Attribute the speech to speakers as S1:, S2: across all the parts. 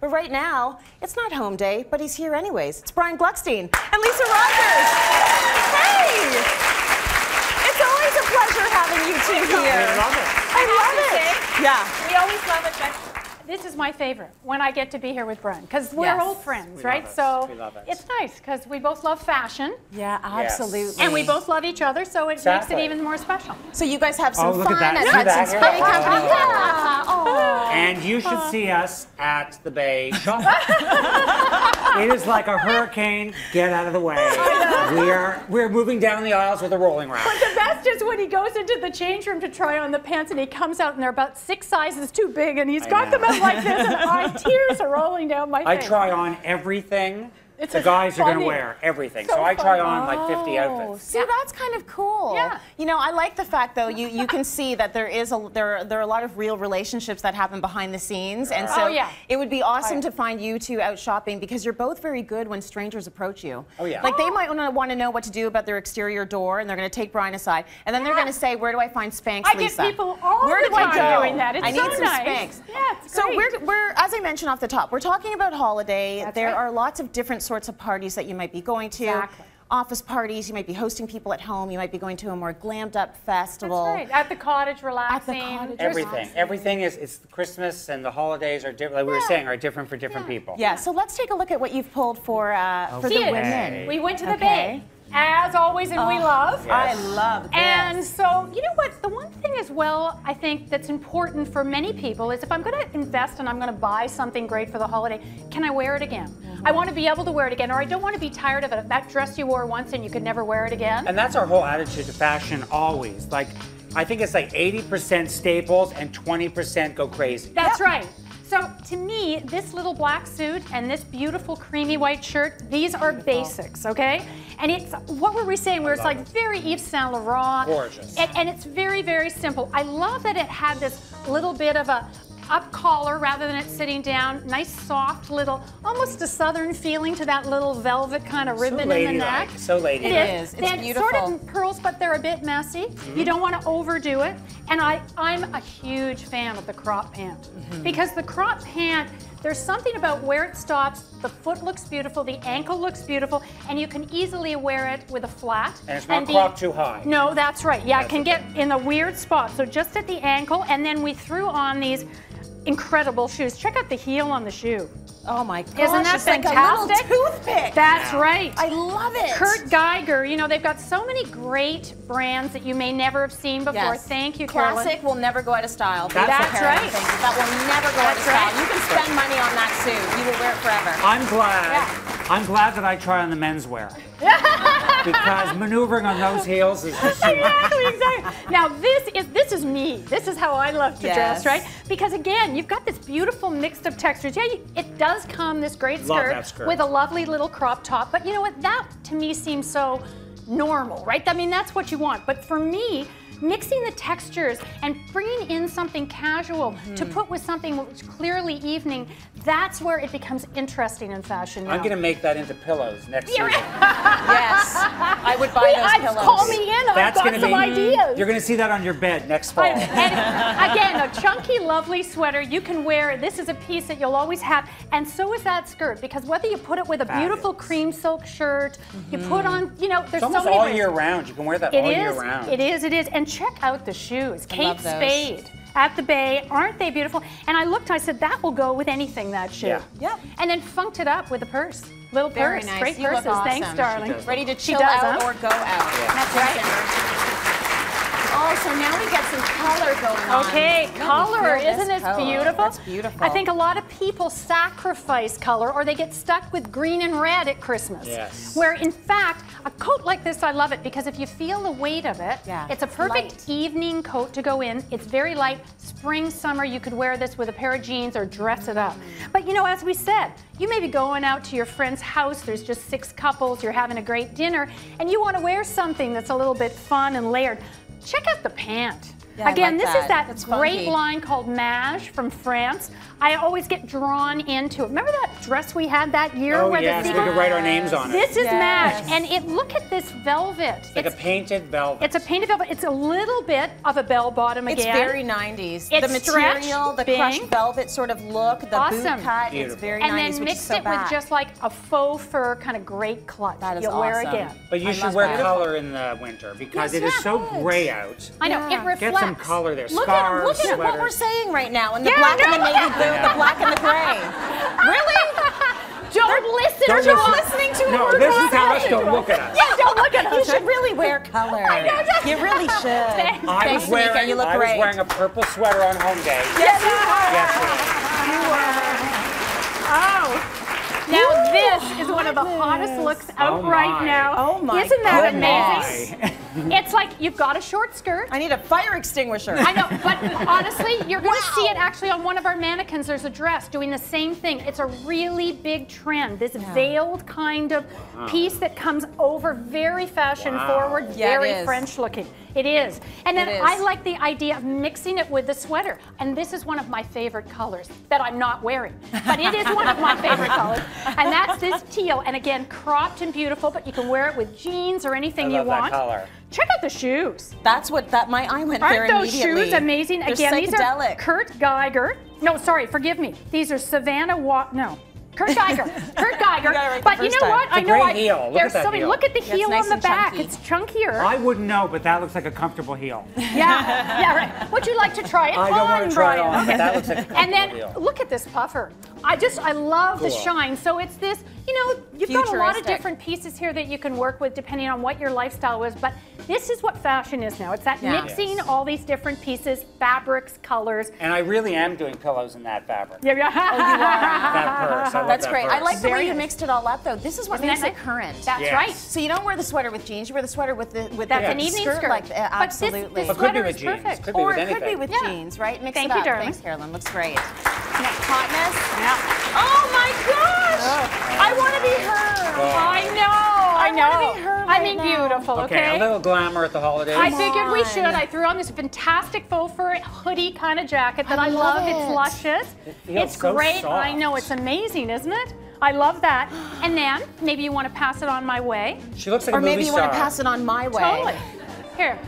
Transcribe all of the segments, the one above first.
S1: But right now, it's not home day, but he's here anyways. It's Gluckstein and Lisa Rogers. Hey! It's always a pleasure having you two here.
S2: I love it.
S1: I love it. Yeah.
S3: We always love it, but this is my favorite when I get to be here with Brun, because we're old friends, right? So it's nice because we both love fashion.
S1: Yeah, absolutely.
S3: And we both love each other, so it makes it even more special.
S1: So you guys have some fun
S2: at
S1: at Hudson's Spray Company. Yeah. Oh.
S2: And you should see us at the Bay shopping. It is like a hurricane. Get out of the way. We're moving down the aisles with a rolling rack.
S3: But the best is when he goes into the change room to try on the pants and he comes out and they're about 6 sizes too big and he's got them out like this and my tears are rolling down my face.
S2: I try on everything. The guys are going to wear everything. So I try on like 50 outfits.
S1: See, that's kind of cool.
S3: Yeah.
S1: You know, I like the fact, though, you can see that there are a lot of real relationships that happen behind the scenes. And so it would be awesome to find you two out shopping because you're both very good when strangers approach you.
S2: Oh, yeah.
S1: Like, they might want to know what to do about their exterior door, and they're going to take Brian aside. And then they're going to say, where do I find Spanx, Lisa?
S3: I get people all the time doing that. It's
S1: I need
S3: so
S1: some
S3: nice.
S1: Spanx.
S3: Yeah, it's
S1: so
S3: great.
S1: we're, as I mentioned off the top, we're talking about holiday.
S3: That's
S1: there
S3: right.
S1: are lots of different sorts of parties that you might be going to.
S3: Exactly.
S1: Office parties, you might be hosting people at home, you might be going to a more glammed up festival.
S3: That's right. At the cottage, relaxing.
S1: At the cottage,
S2: Everything. Everything is, it's Christmas and the holidays are different, like we were saying, are different for different people.
S1: Yeah, so let's take a look at what you've pulled for the women.
S3: We went to the Bay, as always, and we love.
S2: Yes.
S1: I love this.
S3: And so, you know what, the one thing as well, I think that's important for many people is if I'm going to invest and I'm going to buy something great for the holiday, can I wear it again? I want to be able to wear it again, or I don't want to be tired of it. If that dress you wore once and you could never wear it again.
S2: And that's our whole attitude to fashion always. Like, I think it's like 80% staples and 20% go crazy.
S3: That's right. So to me, this little black suit and this beautiful creamy white shirt, these are basics, okay? And it's, what were we saying? Where it's like very Yves Saint Laurent.
S2: Gorgeous.
S3: And it's very, very simple. I love that it had this little bit of a up collar rather than it sitting down. Nice, soft little, almost a southern feeling to that little velvet kind of ribbon in the neck.
S2: So ladylike.
S3: It is.
S1: It's beautiful.
S3: Sort of pearls, but they're a bit messy. You don't want to overdo it. And I'm a huge fan of the crop pant. Because the crop pant, there's something about where it stops, the foot looks beautiful, the ankle looks beautiful, and you can easily wear it with a flat.
S2: And it's not cropped too high.
S3: No, that's right. Yeah, it can get in a weird spot. So just at the ankle, and then we threw on these incredible shoes. Check out the heel on the shoe.
S1: Oh my gosh,
S3: Isn't that
S1: it's like
S3: fantastic?
S1: a little toothpick.
S3: That's right.
S1: I love it.
S3: Kurt Geiger, you know, they've got so many great brands that you may never have seen before.
S1: Yes.
S3: Thank you,
S1: Classic
S3: Carolyn.
S1: will never go out of style.
S3: That's right.
S1: Thank you. That will never go out of style. You can spend money on that suit. You will wear it forever.
S2: I'm glad that I try on the menswear. Because maneuvering on those heels is just
S3: Exactly. Now this is me. This is how I love to dress, right? Because again, you've got this beautiful mix of textures. Yeah, it does come this great skirt with a lovely little crop top. But you know what? That to me seems so normal, right? I mean, that's what you want. But for me, mixing the textures and bringing in something casual to put with something which clearly evening, that's where it becomes interesting in fashion now.
S2: I'm going to make that into pillows next season.
S1: Yes, I would buy those pillows.
S3: Call me in, I've got some ideas.
S2: You're going to see that on your bed next fall.
S3: And again, a chunky, lovely sweater you can wear. This is a piece that you'll always have, and so is that skirt, because whether you put it with a beautiful cream silk shirt, you put on, you know, there's
S2: it's
S3: so many
S2: all year round. You can wear that all year round.
S3: It is. And check out the shoes. Kate Spade at the Bay. Aren't they beautiful? And I looked, I said, that will go with anything, that shoe.
S2: Yeah.
S1: Yep.
S3: And then funked it up with a purse. Little
S1: Very
S3: purse.
S1: nice.
S3: Great
S1: You
S3: purses.
S1: look awesome.
S3: Thanks, darling.
S1: Ready to chill out or go out.
S2: Yeah.
S3: That's right.
S1: Oh, so now we get some color going on.
S3: Okay, color, isn't it beautiful?
S1: That's beautiful.
S3: I think a lot of people sacrifice color or they get stuck with green and red at Christmas.
S2: Yes.
S3: Where in fact, a coat like this, I love it because if you feel the weight of it, it's a perfect evening coat to go in. It's very light. Spring, summer, you could wear this with a pair of jeans or dress it up. But you know, as we said, you may be going out to your friend's house, there's just 6 couples, you're having a great dinner, and you want to wear something that's a little bit fun and layered. Check out the pant.
S1: Yeah,
S3: again,
S1: like
S3: this is that
S1: That's
S3: great
S1: funky.
S3: line called Mage from France. I always get drawn into it. Remember that dress we had that year?
S2: Oh,
S3: where
S2: yes,
S3: the
S2: we could write our names on it.
S3: This is match, and look at this velvet.
S2: It's like a painted velvet.
S3: It's a painted velvet. It's a little bit of a bell bottom again.
S1: It's very 90s.
S3: It's
S1: the material, the crushed velvet sort of look, the boot cut, it's very 90s,
S3: and then mixed it with just like a faux fur kind of great clutch.
S1: That is
S3: You'll wear again.
S2: But you should wear color in the winter because it is so gray out.
S3: I know, it reflects.
S2: Get some color there.
S1: Look
S2: Scarves,
S1: at what we're saying right now, and the black and the navy blue, the black and the gray. Really?
S3: Don't listen.
S1: You're listening to it.
S2: No, listen to us. Don't look at us.
S3: Yeah, don't look at us.
S1: You should really wear color.
S3: I know.
S1: You really should.
S2: I was wearing a purple sweater on home day.
S1: Yes, you were.
S2: Yes,
S1: you were.
S3: Oh. Now this is one of the hottest looks out right now.
S1: Oh my!
S3: Isn't that amazing? It's like you've got a short skirt.
S1: I need a fire extinguisher.
S3: I know, but honestly, you're going to see it actually on one of our mannequins. There's a dress doing the same thing. It's a really big trend. This veiled kind of piece that comes over, very fashion forward, very French looking. It is. And then I like the idea of mixing it with the sweater. And this is one of my favorite colors that I'm not wearing. But it is one of my favorite colors. And that's this teal. And again, cropped and beautiful, but you can wear it with jeans or anything you want.
S2: That color.
S3: Check out the shoes.
S1: That's what my eye went there
S3: immediately. Aren't those shoes amazing?
S1: They're
S3: again,
S1: psychedelic.
S3: These are Kurt Geiger. No, sorry, forgive me. These are Savannah Kurt Geiger. Kurt Geiger. But you know what?
S2: I know heel.
S3: There's something. Look at the heel
S1: nice
S3: on the back.
S1: chunky.
S3: It's chunkier.
S2: I wouldn't know, but that looks like a comfortable heel.
S3: Yeah, right. Would you like to try it?
S2: I don't want to try it on,
S3: okay.
S2: but that looks like a comfortable
S3: And then
S2: heel.
S3: look at this puffer. I love the shine. So it's this, you've got a lot of different pieces here that you can work with depending on what your lifestyle is, but this is what fashion is now. It's that mixing all these different pieces, fabrics, colors.
S2: And I really am doing pillows in that fabric.
S3: Yeah.
S1: Oh, you are.
S2: That purse.
S1: That's great. I like the way you mixed it all up, though. This is what makes it current.
S3: That's right.
S1: So you don't wear the sweater with jeans. You wear the sweater with the
S3: That's an evening skirt.
S1: Like, absolutely.
S3: This sweater is perfect.
S2: Could be with anything.
S1: Could be with jeans, right? Mix
S3: Thank
S1: it up.
S3: you, darling.
S1: Thanks, Carolyn. Looks great. Hotness.
S3: Yeah.
S1: Oh my gosh! I want to be her.
S3: I know.
S1: I want to be her right
S3: beautiful, okay?
S2: A little glamour at the holidays.
S3: I figured we should. I threw on this fantastic faux fur hoodie kind of jacket that I love. It's luscious. It's great.
S2: Soft.
S3: I know. It's amazing, isn't it? I love that. And then maybe you want to pass it on my way.
S2: She looks like a
S1: movie star. Or maybe you want to pass it on my way.
S3: Totally. Here,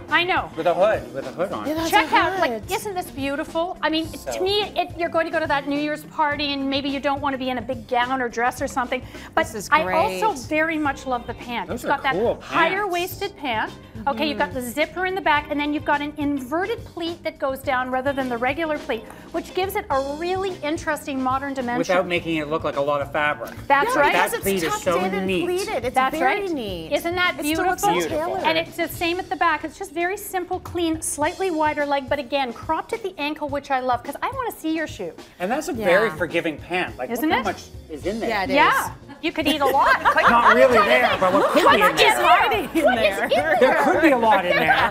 S3: I know.
S2: With a hood on.
S1: Yeah,
S3: check out, isn't this beautiful? I mean, to me, you're going to go to that New Year's party and maybe you don't want to be in a big gown or dress or something. But
S1: this is great.
S3: I also very much love the pant.
S2: Those
S3: It's got that
S2: cool
S3: higher waisted pant. Okay, you've got the zipper in the back and then you've got an inverted pleat that goes down rather than the regular pleat, which gives it a really interesting modern dimension.
S2: Without making it look like a lot of fabric.
S3: That's right.
S2: That pleat is so neat.
S1: It's
S3: That's
S1: very
S3: right.
S1: neat.
S3: Isn't that beautiful?
S1: It still looks so tailored.
S3: And it's the same at the back. It's just very simple, clean, slightly wider leg, but again, cropped at the ankle, which I love, because I want to see your shoe.
S2: And that's a very forgiving pant. Like,
S3: isn't
S2: look how much is in there.
S1: Yeah, it is.
S3: Yeah, you could eat a lot.
S2: Not really there, but what could be in there? There could be a lot in there.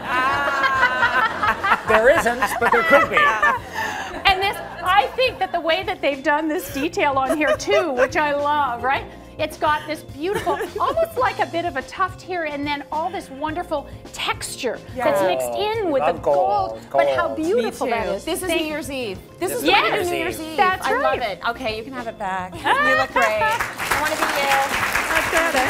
S2: There isn't, but there could be.
S3: And this, I think that the way that they've done this detail on here too, which I love, right? It's got this beautiful, almost like a bit of a tuft here, and then all this wonderful texture that's mixed in with the gold. But how beautiful that is.
S1: This is New Year's Eve. This is
S3: New
S1: Year's Eve.
S3: That's
S1: I
S3: right.
S1: love it. Okay, you can have it back. You look great. I want to be you.
S3: That's it.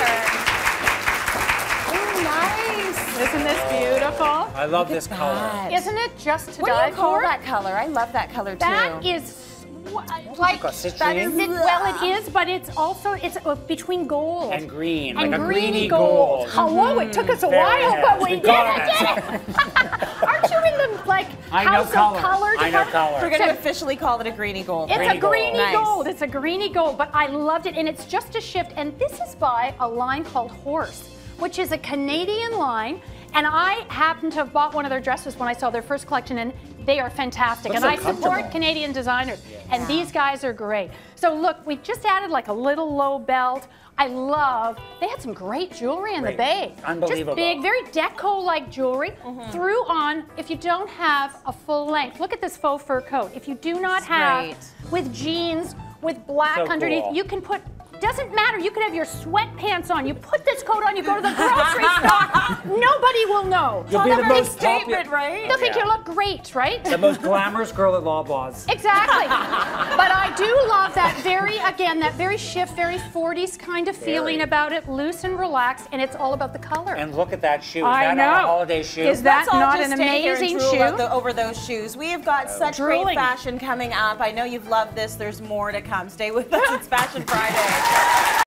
S1: Oh, nice.
S3: Isn't this beautiful?
S2: I love this color.
S3: Isn't it just to
S1: What do
S3: die
S1: you call
S3: for?
S1: that color? I love that color too.
S3: That is like
S2: that is
S3: it is, but it's also between gold
S2: and green,
S3: and
S2: like
S3: greeny
S2: a greeny gold.
S3: Hello, it took us a while, but we did it. Aren't you in the house of color?
S2: I know color.
S1: We're going to officially call it a greeny gold.
S3: It's a greeny gold. It's a greeny gold, but I loved it, and it's just a shift. And this is by a line called Horse, which is a Canadian line. And I happened to have bought one of their dresses when I saw their first collection, and they are fantastic. And I support Canadian designers, and these guys are great. So look, we just added like a little low belt. I love, they had some great jewelry in the bag.
S2: Unbelievable.
S3: Just big, very deco-like jewelry. Threw on, if you don't have a full length, look at this faux fur coat. If you do not have, with jeans, with black underneath, you can put Doesn't matter. You could have your sweatpants on. You put this coat on, you go to the grocery store. Nobody will know.
S2: You'll be the most
S1: statement, right?
S3: They'll think you look great, right?
S2: The most glamorous girl at Loblaws.
S3: Exactly. But I do love that that very shift, very 40s kind of feeling about it, loose and relaxed, and it's all about the color.
S2: And look at that shoe. Is
S3: I
S2: that
S3: know.
S2: not a holiday shoe?
S3: Is that not an amazing shoe?
S1: Over those shoes. We have got such great fashion coming up. I know you've loved this. There's more to come. Stay with us. It's Fashion Friday.